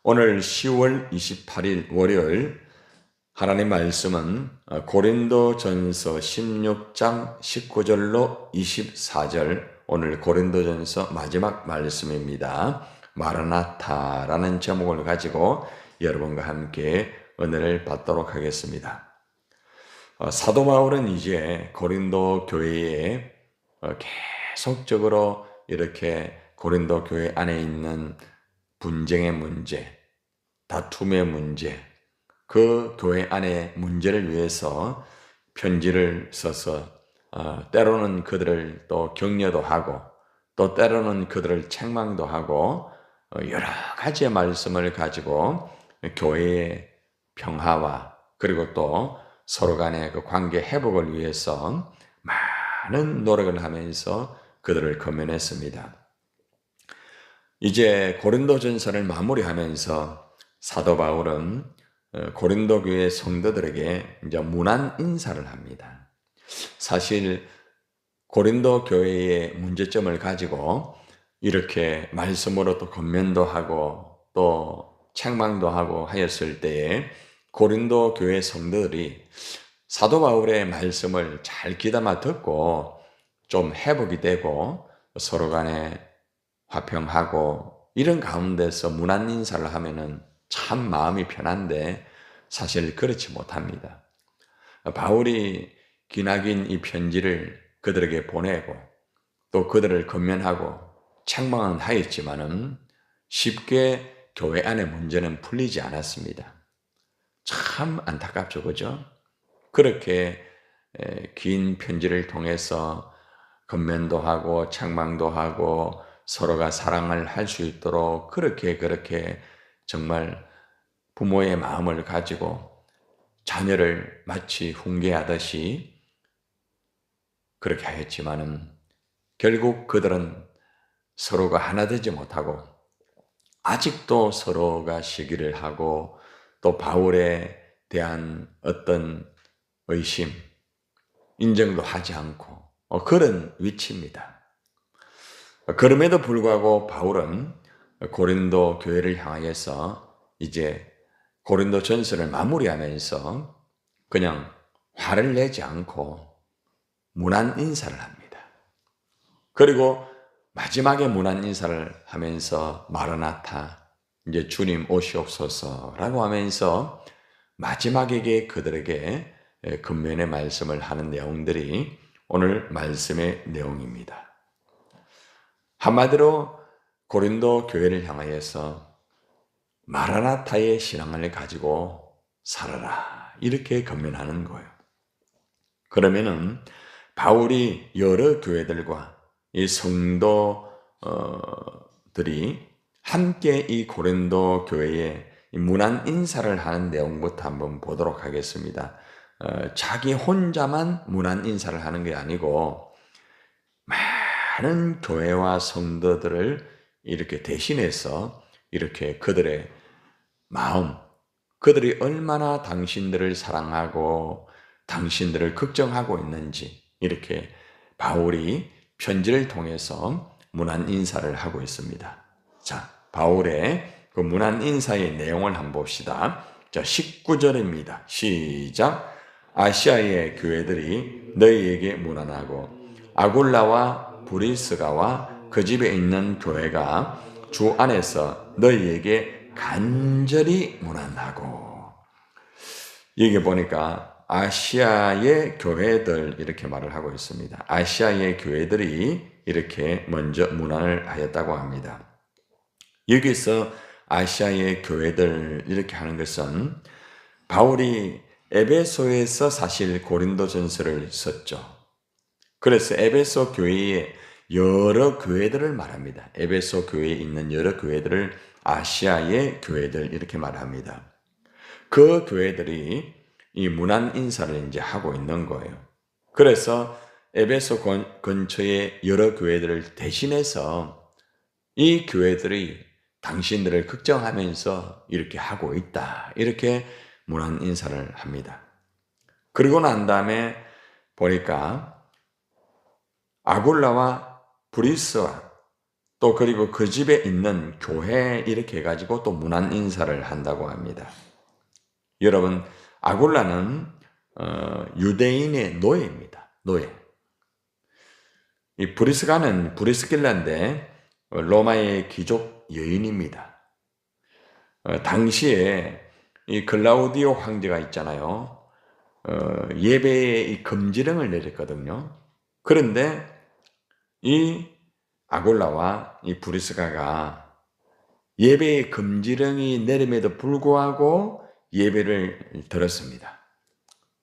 오늘 10월 28일 월요일 하나님 말씀은 고린도전서 16장 19절로 24절, 오늘 고린도전서 마지막 말씀입니다. 마라나타라는 제목을 가지고 여러분과 함께 은혜를 받도록 하겠습니다. 사도 바울은 이제 고린도 교회에 계속적으로 이렇게 고린도 교회 안에 있는 분쟁의 문제, 다툼의 문제, 그 교회 안의 문제를 위해서 편지를 써서 때로는 그들을 또 격려도 하고 또 때로는 그들을 책망도 하고 여러 가지의 말씀을 가지고 교회의 평화와 그리고 또 서로 간의 그 관계 회복을 위해서 많은 노력을 하면서 그들을 권면했습니다. 이제 고린도전서를 마무리하면서 사도 바울은 고린도 교회 성도들에게 이제 문안 인사를 합니다. 사실 고린도 교회의 문제점을 가지고 이렇게 말씀으로 또 권면도 하고 또 책망도 하고 하였을 때에 고린도 교회 성도들이 사도 바울의 말씀을 잘 귀담아 듣고 좀 회복이 되고 서로 간에 화평하고 이런 가운데서 문안 인사를 하면은 참 마음이 편한데 사실 그렇지 못합니다. 바울이 기나긴 이 편지를 그들에게 보내고 또 그들을 권면하고 책망은 하였지만은 쉽게 교회 안의 문제는 풀리지 않았습니다. 참 안타깝죠, 그죠? 그렇게 긴 편지를 통해서 권면도 하고 책망도 하고 서로가 사랑을 할 수 있도록 그렇게 정말 부모의 마음을 가지고 자녀를 마치 훈계하듯이 그렇게 하였지만은 결국 그들은 서로가 하나 되지 못하고 아직도 서로가 시기를 하고 또 바울에 대한 어떤 의심, 인정도 하지 않고 그런 위치입니다. 그럼에도 불구하고 바울은 고린도 교회를 향하여서 이제 고린도 전서를 마무리하면서 그냥 화를 내지 않고 문안 인사를 합니다. 그리고 마지막에 문안 인사를 하면서 마라나타, 이제 주님 오시옵소서라고 하면서 마지막에 그들에게 근면의 말씀을 하는 내용들이 오늘 말씀의 내용입니다. 한마디로 고린도 교회를 향하여서 마라나타의 신앙을 가지고 살아라, 이렇게 권면하는 거예요. 그러면은 바울이 여러 교회들과 이 성도들이 함께 이 고린도 교회에 문안 인사를 하는 내용부터 한번 보도록 하겠습니다. 자기 혼자만 문안 인사를 하는 게 아니고 많은 교회와 성도들을 이렇게 대신해서 이렇게 그들의 마음, 그들이 얼마나 당신들을 사랑하고 당신들을 걱정하고 있는지 이렇게 바울이 편지를 통해서 문안 인사를 하고 있습니다. 자, 바울의 그 문안 인사의 내용을 한번 봅시다. 자, 19절입니다. 시작. 아시아의 교회들이 너희에게 문안하고 아굴라와 브리스가와 그 집에 있는 교회가 주 안에서 너희에게 간절히 문안하고. 여기 보니까 아시아의 교회들 이렇게 말을 하고 있습니다. 아시아의 교회들이 이렇게 먼저 문안을 하였다고 합니다. 여기서 아시아의 교회들 이렇게 하는 것은 바울이 에베소에서 사실 고린도전서를 썼죠. 그래서 에베소 교회의 여러 교회들을 말합니다. 에베소 교회에 있는 여러 교회들을 아시아의 교회들 이렇게 말합니다. 그 교회들이 이 문안 인사를 이제 하고 있는 거예요. 그래서 에베소 근처의 여러 교회들을 대신해서 이 교회들이 당신들을 걱정하면서 이렇게 하고 있다, 이렇게 문안 인사를 합니다. 그리고 난 다음에 보니까 아굴라와 브리스와 또 그리고 그 집에 있는 교회 이렇게 해가지고 또 문안 인사를 한다고 합니다. 여러분, 아굴라는 유대인의 노예입니다. 노예. 이 브리스가는 브리스길라인데 로마의 귀족 여인입니다. 당시에 이 글라우디오 황제가 있잖아요. 예배에 이 금지령을 내렸거든요. 그런데 이 아굴라와 이 브리스가가 예배의 금지령이 내림에도 불구하고 예배를 드렸습니다.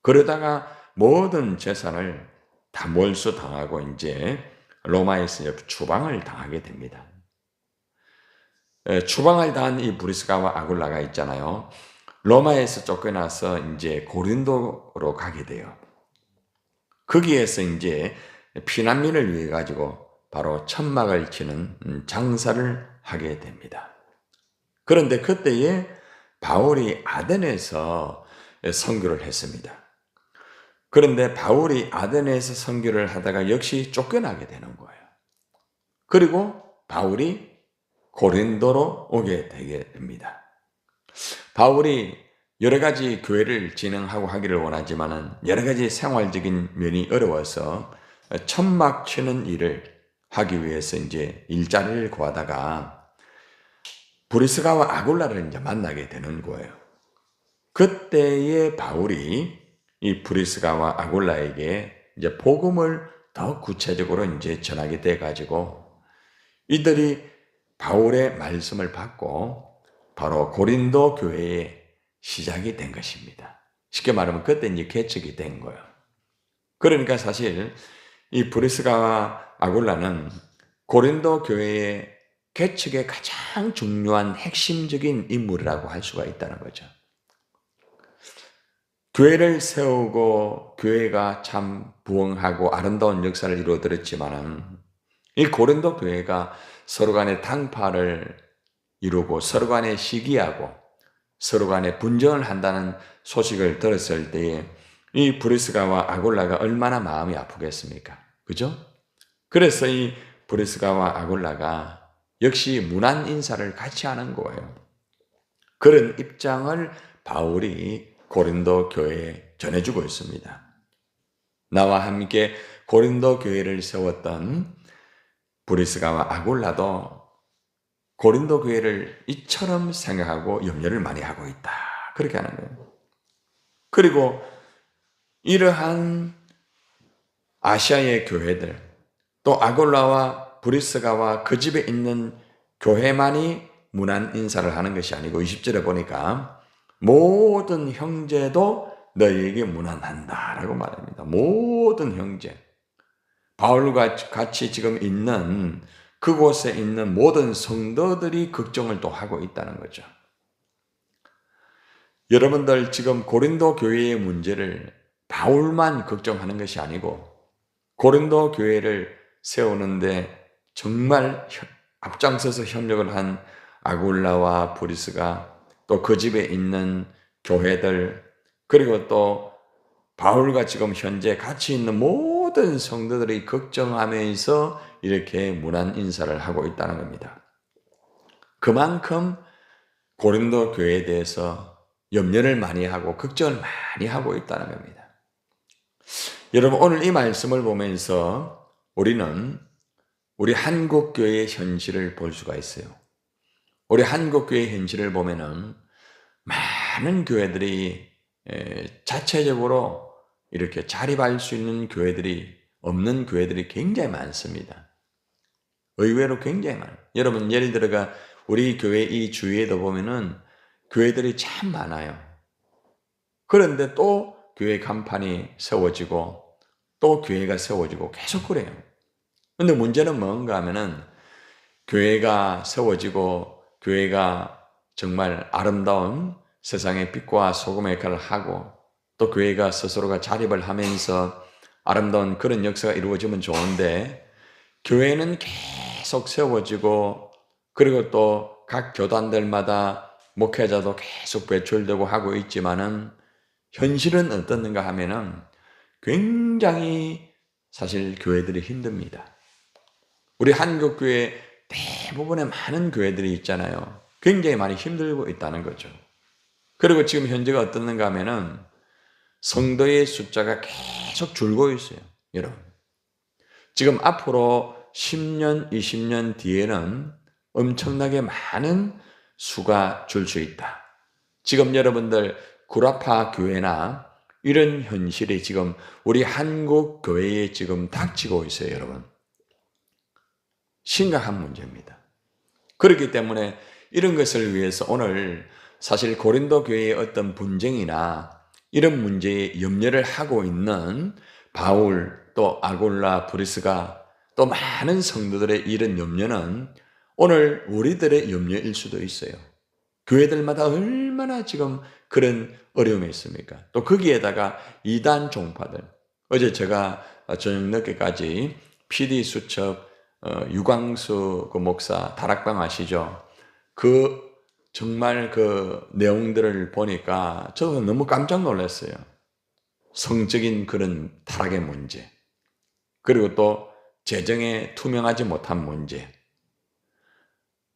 그러다가 모든 재산을 다 몰수당하고 이제 로마에서 추방을 당하게 됩니다. 추방을 당한 이 브리스가와 아굴라가 있잖아요. 로마에서 쫓겨나서 이제 고린도로 가게 돼요. 거기에서 이제 피난민을 위해 가지고 바로 천막을 치는 장사를 하게 됩니다. 그런데 그때에 바울이 아덴에서 선교를 했습니다. 그런데 바울이 아덴에서 선교를 하다가 역시 쫓겨나게 되는 거예요. 그리고 바울이 고린도로 오게 되게 됩니다. 바울이 여러 가지 교회를 진행하고 하기를 원하지만은 여러 가지 생활적인 면이 어려워서 천막 치는 일을 하기 위해서 이제 일자리를 구하다가 브리스가와 아굴라를 이제 만나게 되는 거예요. 그때의 바울이 이 브리스가와 아굴라에게 이제 복음을 더 구체적으로 이제 전하게 돼 가지고 이들이 바울의 말씀을 받고 바로 고린도 교회의 시작이 된 것입니다. 쉽게 말하면 그때 이제 개척이 된 거예요. 그러니까 사실 이 브리스가와 아굴라는 고린도 교회의 개척의 가장 중요한 핵심적인 인물이라고 할 수가 있다는 거죠. 교회를 세우고 교회가 참 부흥하고 아름다운 역사를 이루어들었지만은 이 고린도 교회가 서로 간의 당파를 이루고 서로 간에 시기하고 서로 간에 분쟁을 한다는 소식을 들었을 때에 이 브리스가와 아굴라가 얼마나 마음이 아프겠습니까? 그죠? 그래서 이 브리스가와 아굴라가 역시 문안 인사를 같이 하는 거예요. 그런 입장을 바울이 고린도 교회에 전해주고 있습니다. 나와 함께 고린도 교회를 세웠던 브리스가와 아굴라도 고린도 교회를 이처럼 생각하고 염려를 많이 하고 있다. 그렇게 하는 거예요. 그리고 이러한 아시아의 교회들, 또 아굴라와 브리스가와 그 집에 있는 교회만이 문안 인사를 하는 것이 아니고 20절에 보니까 모든 형제도 너희에게 문안한다라고 말합니다. 모든 형제. 바울과 같이 지금 있는 그곳에 있는 모든 성도들이 걱정을 또 하고 있다는 거죠. 여러분들 지금 고린도 교회의 문제를 바울만 걱정하는 것이 아니고 고린도 교회를 세우는데 정말 앞장서서 협력을 한 아굴라와 브리스가 또 그 집에 있는 교회들 그리고 또 바울과 지금 현재 같이 있는 모든 성도들이 걱정하면서 이렇게 문안 인사를 하고 있다는 겁니다. 그만큼 고린도 교회에 대해서 염려를 많이 하고 걱정을 많이 하고 있다는 겁니다. 여러분 오늘 이 말씀을 보면서 우리는 우리 한국교회의 현실을 볼 수가 있어요. 우리 한국교회의 현실을 보면은 많은 교회들이 자체적으로 이렇게 자립할 수 있는 교회들이 없는 교회들이 굉장히 많습니다. 의외로 굉장히 많아요. 여러분 예를 들어가 우리 교회 이 주위에도 보면은 교회들이 참 많아요. 그런데 또 교회 간판이 세워지고 또 교회가 세워지고 계속 그래요. 근데 문제는 뭔가 하면은 교회가 세워지고 교회가 정말 아름다운 세상의 빛과 소금의 역할을 하고 또 교회가 스스로가 자립을 하면서 아름다운 그런 역사가 이루어지면 좋은데 교회는 계속 세워지고 그리고 또 각 교단들마다 목회자도 계속 배출되고 하고 있지만은 현실은 어떻는가 하면은 굉장히 사실 교회들이 힘듭니다. 우리 한국교회 대부분의 많은 교회들이 있잖아요. 굉장히 많이 힘들고 있다는 거죠. 그리고 지금 현재가 어떻는가 하면은 성도의 숫자가 계속 줄고 있어요. 여러분. 지금 앞으로 10년, 20년 뒤에는 엄청나게 많은 수가 줄 수 있다. 지금 여러분들 구라파 교회나 이런 현실이 지금 우리 한국 교회에 지금 닥치고 있어요, 여러분. 심각한 문제입니다. 그렇기 때문에 이런 것을 위해서 오늘 사실 고린도 교회의 어떤 분쟁이나 이런 문제에 염려를 하고 있는 바울 또 아골라 브리스가 또 많은 성도들의 이런 염려는 오늘 우리들의 염려일 수도 있어요. 교회들마다 얼마나 지금 그런 어려움이 있습니까? 또 거기에다가 이단 종파들. 어제 제가 저녁 늦게까지 PD 수첩 유광수 그 목사 다락방 아시죠? 그 정말 그 내용들을 보니까 저도 너무 깜짝 놀랐어요. 성적인 그런 타락의 문제. 그리고 또 재정에 투명하지 못한 문제.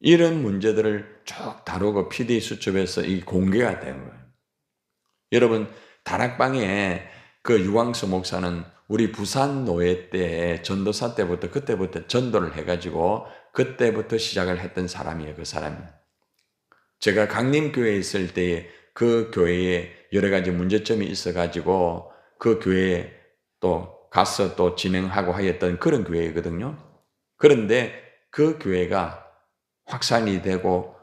이런 문제들을 쭉 다루고 PD 수첩에서 이 공개가 된 거예요. 여러분, 다락방에 그 유광수 목사는 우리 부산 노예 때 전도사 때부터 그때부터 전도를 해가지고 그때부터 시작을 했던 사람이에요. 그 사람이. 제가 강림교회에 있을 때 그 교회에 여러 가지 문제점이 있어가지고 그 교회에 또 가서 또 진행하고 하였던 그런 교회거든요. 그런데 그 교회가 확산이 되고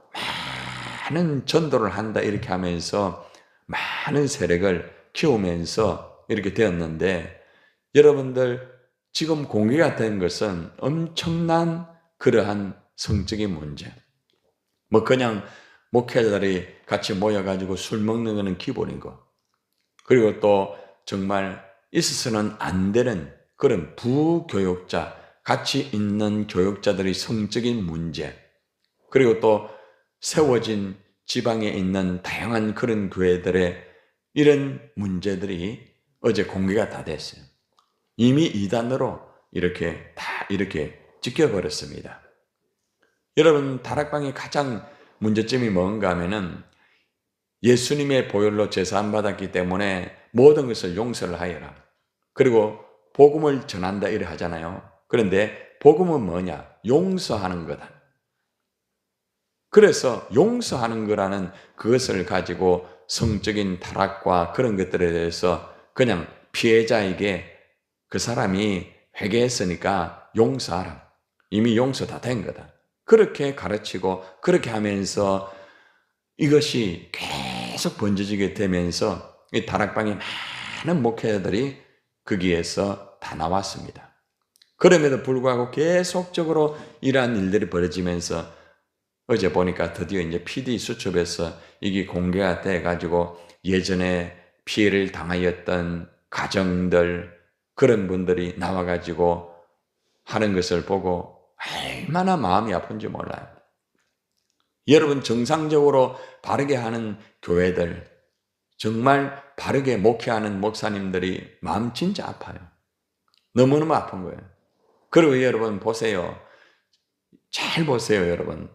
많은 전도를 한다 이렇게 하면서 많은 세력을 키우면서 이렇게 되었는데 여러분들 지금 공개가 된 것은 엄청난 그러한 성적인 문제. 뭐 그냥 목회자들이 같이 모여가지고 술 먹는 것은 기본인 거. 그리고 또 정말 있어서는 안 되는 그런 부교육자, 가치 있는 교육자들의 성적인 문제. 그리고 또 세워진 지방에 있는 다양한 그런 교회들의 이런 문제들이 어제 공개가 다 됐어요. 이미 이단으로 이렇게 다 이렇게 지켜버렸습니다. 여러분, 다락방의 가장 문제점이 뭔가 하면은 예수님의 보혈로 제사함 받았기 때문에 모든 것을 용서를 하여라. 그리고 복음을 전한다 이래 하잖아요. 그런데 복음은 뭐냐? 용서하는 거다. 그래서 용서하는 거라는 그것을 가지고 성적인 타락과 그런 것들에 대해서 그냥 피해자에게 그 사람이 회개했으니까 용서하라. 이미 용서 다 된 거다. 그렇게 가르치고 그렇게 하면서 이것이 계속 번져지게 되면서 이 다락방에 많은 목회자들이 거기에서 다 나왔습니다. 그럼에도 불구하고 계속적으로 이러한 일들이 벌어지면서 어제 보니까 드디어 이제 PD 수첩에서 이게 공개가 돼가지고 예전에 피해를 당하였던 가정들 그런 분들이 나와가지고 하는 것을 보고 얼마나 마음이 아픈지 몰라요. 여러분 정상적으로 바르게 하는 교회들 정말 바르게 목회하는 목사님들이 마음 진짜 아파요. 너무너무 아픈 거예요. 그리고 여러분 보세요. 잘 보세요 여러분.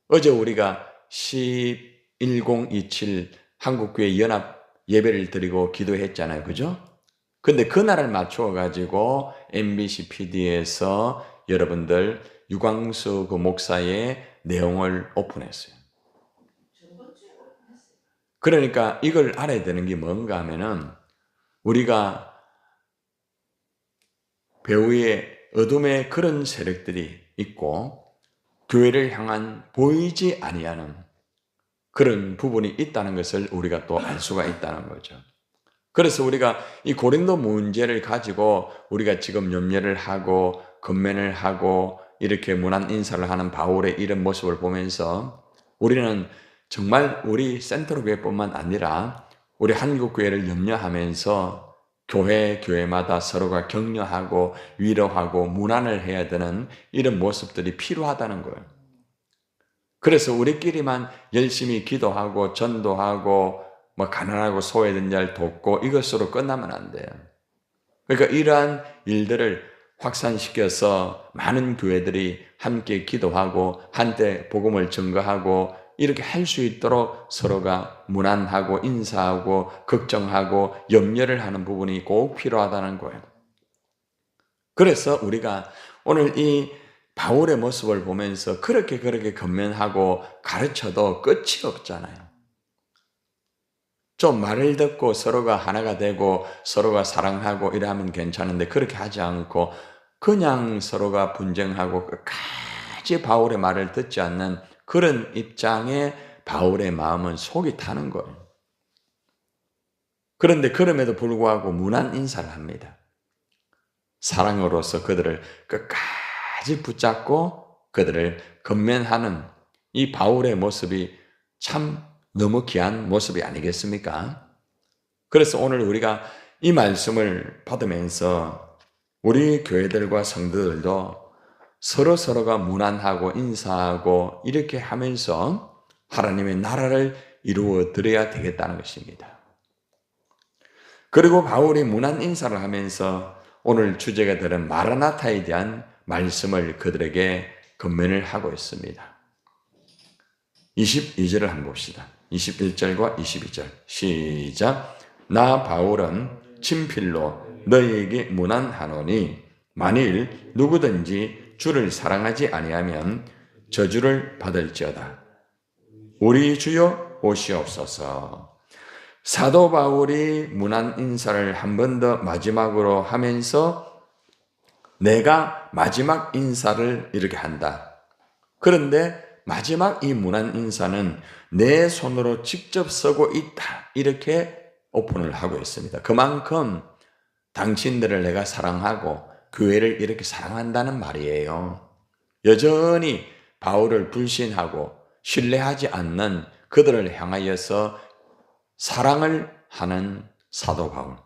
어제 우리가 1027 한국교회 연합 예배를 드리고 기도했잖아요. 그죠? 근데 그날을 맞추어 가지고 MBC PD에서 여러분들 유광수 그 목사의 내용을 오픈했어요. 그러니까 이걸 알아야 되는 게 뭔가 하면은 우리가 배후에 어둠의 그런 세력들이 있고 교회를 향한 보이지 아니하는 그런 부분이 있다는 것을 우리가 또 알 수가 있다는 거죠. 그래서 우리가 이 고린도 문제를 가지고 우리가 지금 염려를 하고 건면을 하고 이렇게 문안 인사를 하는 바울의 이런 모습을 보면서 우리는 정말 우리 센트럴교회뿐만 아니라 우리 한국교회를 염려하면서 교회마다 서로가 격려하고 위로하고 문안을 해야 되는 이런 모습들이 필요하다는 거예요. 그래서 우리끼리만 열심히 기도하고 전도하고 뭐 가난하고 소외된 자를 돕고 이것으로 끝나면 안 돼요. 그러니까 이러한 일들을 확산시켜서 많은 교회들이 함께 기도하고 한때 복음을 증거하고 이렇게 할 수 있도록 서로가 문안하고 인사하고 걱정하고 염려를 하는 부분이 꼭 필요하다는 거예요. 그래서 우리가 오늘 이 바울의 모습을 보면서 그렇게 건면하고 가르쳐도 끝이 없잖아요. 좀 말을 듣고 서로가 하나가 되고 서로가 사랑하고 이러면 괜찮은데 그렇게 하지 않고 그냥 서로가 분쟁하고 끝까지 바울의 말을 듣지 않는 그런 입장에 바울의 마음은 속이 타는 거예요. 그런데 그럼에도 불구하고 무난 인사를 합니다. 사랑으로서 그들을 끝까지 붙잡고 그들을 건면하는 이 바울의 모습이 참 너무 귀한 모습이 아니겠습니까? 그래서 오늘 우리가 이 말씀을 받으면서 우리 교회들과 성도들도 서로가 무난하고 인사하고 이렇게 하면서 하나님의 나라를 이루어 드려야 되겠다는 것입니다. 그리고 바울이 무난 인사를 하면서 오늘 주제가 되는 마라나타에 대한 말씀을 그들에게 건면을 하고 있습니다. 22절을 한번 봅시다. 21절과 22절 시작. 나 바울은 친필로 너희에게 문안하노니 만일 누구든지 주를 사랑하지 아니하면 저주를 받을지어다. 우리 주여 오시옵소서. 사도 바울이 문안 인사를 한 번 더 마지막으로 하면서 내가 마지막 인사를 이렇게 한다. 그런데 마지막 이 문안 인사는 내 손으로 직접 쓰고 있다. 이렇게 오픈을 하고 있습니다. 그만큼 당신들을 내가 사랑하고 교회를 이렇게 사랑한다는 말이에요. 여전히 바울을 불신하고 신뢰하지 않는 그들을 향하여서 사랑을 하는 사도 바울,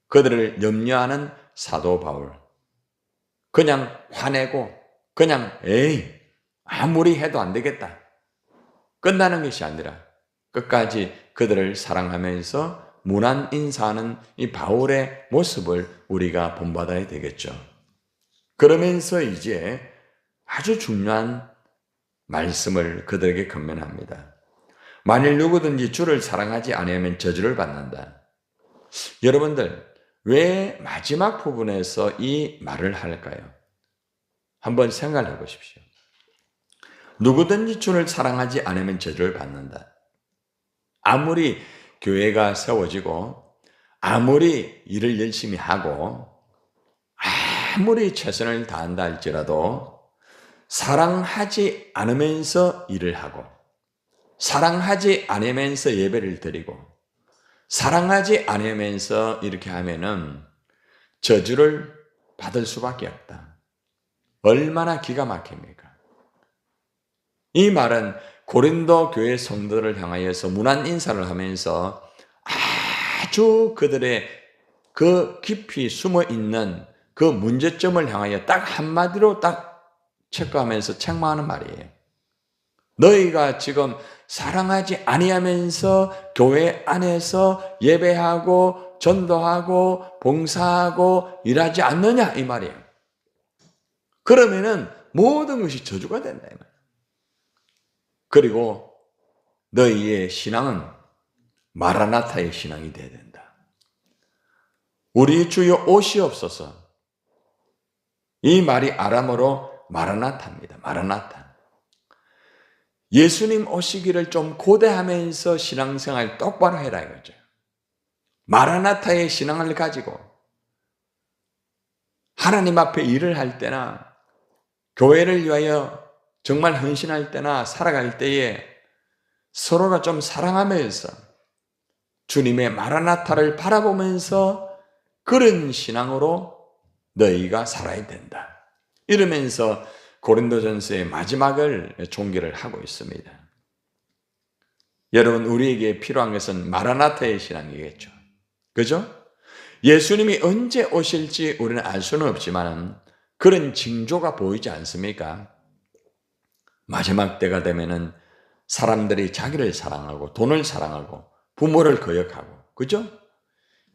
그들을 염려하는 사도 바울, 그냥 화내고 그냥 아무리 해도 안 되겠다 끝나는 것이 아니라 끝까지 그들을 사랑하면서 무난 인사하는 이 바울의 모습을 우리가 본받아야 되겠죠. 그러면서 이제 아주 중요한 말씀을 그들에게 건면합니다. 만일 누구든지 주를 사랑하지 않으면 저주를 받는다. 여러분들 왜 마지막 부분에서 이 말을 할까요? 한번 생각해 보십시오. 누구든지 주를 사랑하지 않으면 저주를 받는다. 아무리 교회가 세워지고 아무리 일을 열심히 하고 아무리 최선을 다한다 할지라도 사랑하지 않으면서 일을 하고 사랑하지 않으면서 예배를 드리고 사랑하지 않으면서 이렇게 하면은 저주를 받을 수밖에 없다. 얼마나 기가 막힙니까? 이 말은 고린도 교회 성도를 향하여서 문안 인사를 하면서 아주 그들의 그 깊이 숨어 있는 그 문제점을 향하여 딱 한마디로 딱 체크하면서 책망하는 말이에요. 너희가 지금 사랑하지 아니하면서 교회 안에서 예배하고 전도하고 봉사하고 일하지 않느냐 이 말이에요. 그러면은 모든 것이 저주가 된다 이 말이에요. 그리고 너희의 신앙은 마라나타의 신앙이 되어야 된다. 우리 주여 오시옵소서. 이 말이 아람어로 마라나타입니다. 마라나타. 예수님 오시기를 좀 고대하면서 신앙생활 똑바로 해라 이거죠. 마라나타의 신앙을 가지고 하나님 앞에 일을 할 때나 교회를 위하여 정말 헌신할 때나 살아갈 때에 서로가 좀 사랑하면서 주님의 마라나타를 바라보면서 그런 신앙으로 너희가 살아야 된다. 이러면서 고린도전서의 마지막을 종결을 하고 있습니다. 여러분 우리에게 필요한 것은 마라나타의 신앙이겠죠. 그죠? 예수님이 언제 오실지 우리는 알 수는 없지만 그런 징조가 보이지 않습니까? 마지막 때가 되면은 사람들이 자기를 사랑하고 돈을 사랑하고 부모를 거역하고 그죠?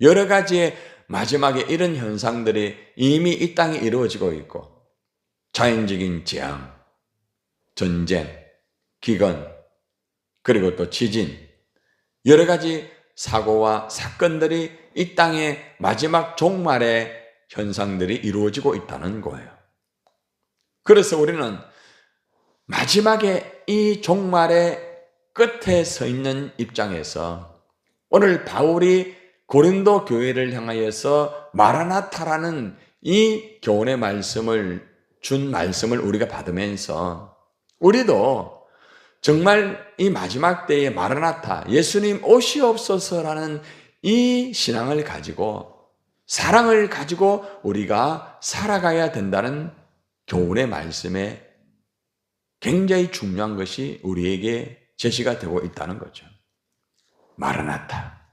여러 가지의 마지막에 이런 현상들이 이미 이 땅에 이루어지고 있고, 자연적인 재앙, 전쟁, 기근, 그리고 또 지진, 여러 가지 사고와 사건들이 이 땅의 마지막 종말의 현상들이 이루어지고 있다는 거예요. 그래서 우리는 마지막에 이 종말의 끝에 서 있는 입장에서 오늘 바울이 고린도 교회를 향하여서 마라나타라는 이 교훈의 말씀을 준 말씀을 우리가 받으면서 우리도 정말 이 마지막 때의 마라나타, 예수님 오시옵소서라는 이 신앙을 가지고, 사랑을 가지고 우리가 살아가야 된다는 교훈의 말씀에 굉장히 중요한 것이 우리에게 제시가 되고 있다는 거죠. 마라나타.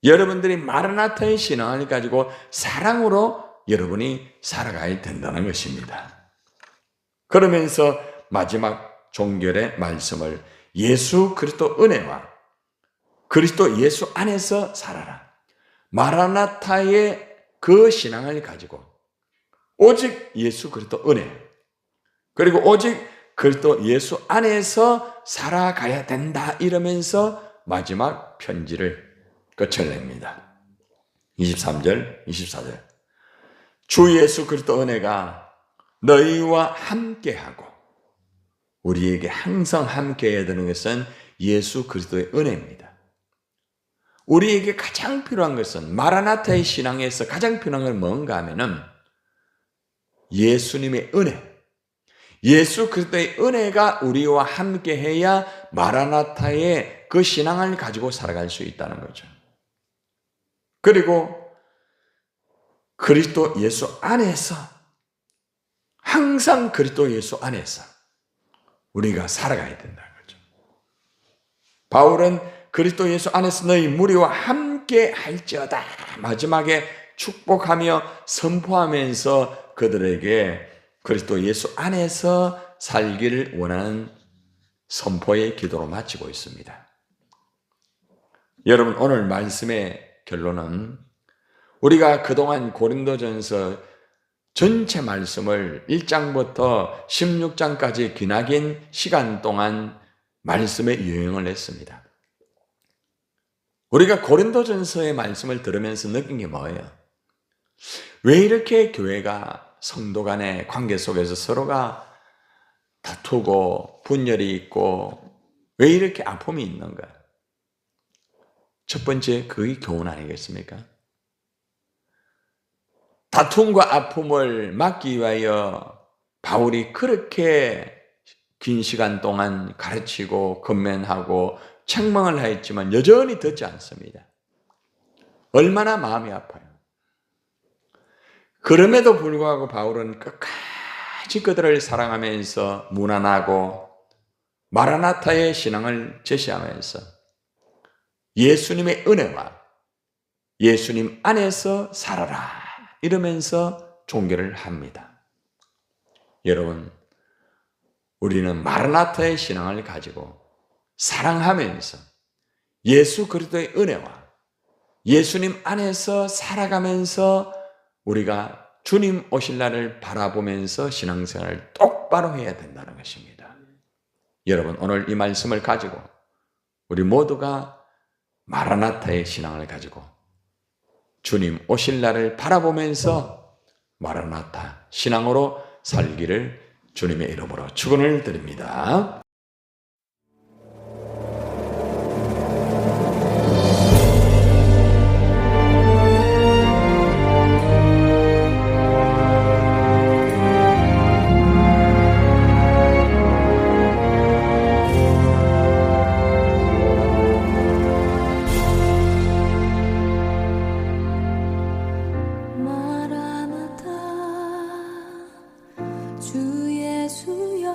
여러분들이 마라나타의 신앙을 가지고 사랑으로 여러분이 살아가야 된다는 것입니다. 그러면서 마지막 종결의 말씀을 예수 그리스도 은혜와 그리스도 예수 안에서 살아라. 마라나타의 그 신앙을 가지고 오직 예수 그리스도 은혜, 그리고 오직 그리스도 예수 안에서 살아가야 된다, 이러면서 마지막 편지를 끝을 냅니다. 23절, 24절. 주 예수 그리스도 은혜가 너희와 함께하고, 우리에게 항상 함께해야 되는 것은 예수 그리스도의 은혜입니다. 우리에게 가장 필요한 것은, 마라나타의 신앙에서 가장 필요한 건 뭔가 하면은 예수님의 은혜, 예수 그리스도의 은혜가 우리와 함께해야 마라나타의 그 신앙을 가지고 살아갈 수 있다는 거죠. 그리고 그리스도 예수 안에서, 항상 그리스도 예수 안에서 우리가 살아가야 된다는 거죠. 바울은 그리스도 예수 안에서 너희 무리와 함께 할지어다, 마지막에 축복하며 선포하면서 그들에게 그리스도 예수 안에서 살기를 원하는 선포의 기도로 마치고 있습니다. 여러분, 오늘 말씀의 결론은 우리가 그동안 고린도전서 전체 말씀을 1장부터 16장까지 기나긴 시간 동안 말씀에 여행을 했습니다. 우리가 고린도전서의 말씀을 들으면서 느낀 게 뭐예요? 왜 이렇게 교회가, 성도 간의 관계 속에서 서로가 다투고 분열이 있고 왜 이렇게 아픔이 있는가? 첫 번째, 그게 교훈 아니겠습니까? 다툼과 아픔을 막기 위하여 바울이 그렇게 긴 시간 동안 가르치고 건면하고 책망을 하였지만 여전히 듣지 않습니다. 얼마나 마음이 아파요. 그럼에도 불구하고 바울은 끝까지 그들을 사랑하면서 무난하고 마라나타의 신앙을 제시하면서 예수님의 은혜와 예수님 안에서 살아라, 이러면서 종결을 합니다. 여러분, 우리는 마라나타의 신앙을 가지고 사랑하면서 예수 그리스도의 은혜와 예수님 안에서 살아가면서 우리가 주님 오실 날을 바라보면서 신앙생활을 똑바로 해야 된다는 것입니다. 여러분, 오늘 이 말씀을 가지고 우리 모두가 마라나타의 신앙을 가지고 주님 오실 날을 바라보면서 마라나타 신앙으로 살기를 주님의 이름으로 축원을 드립니다. 주 예수여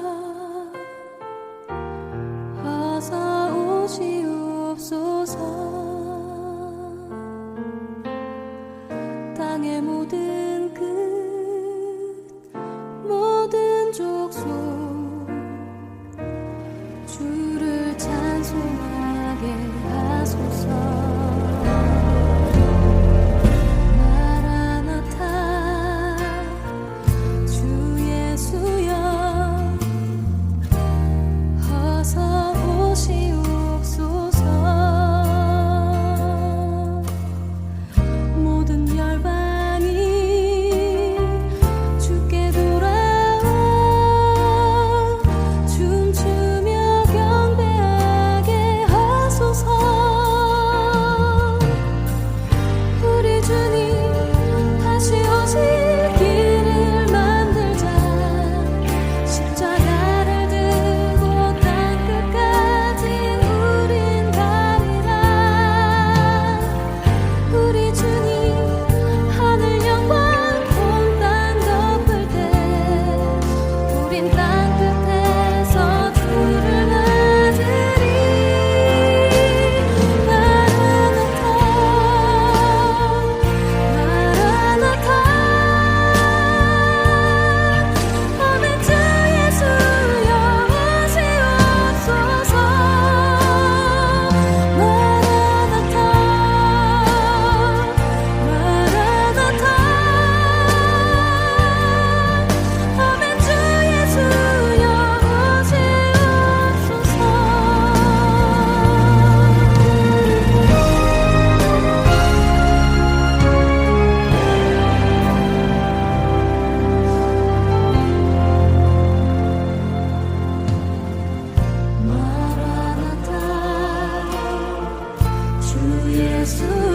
수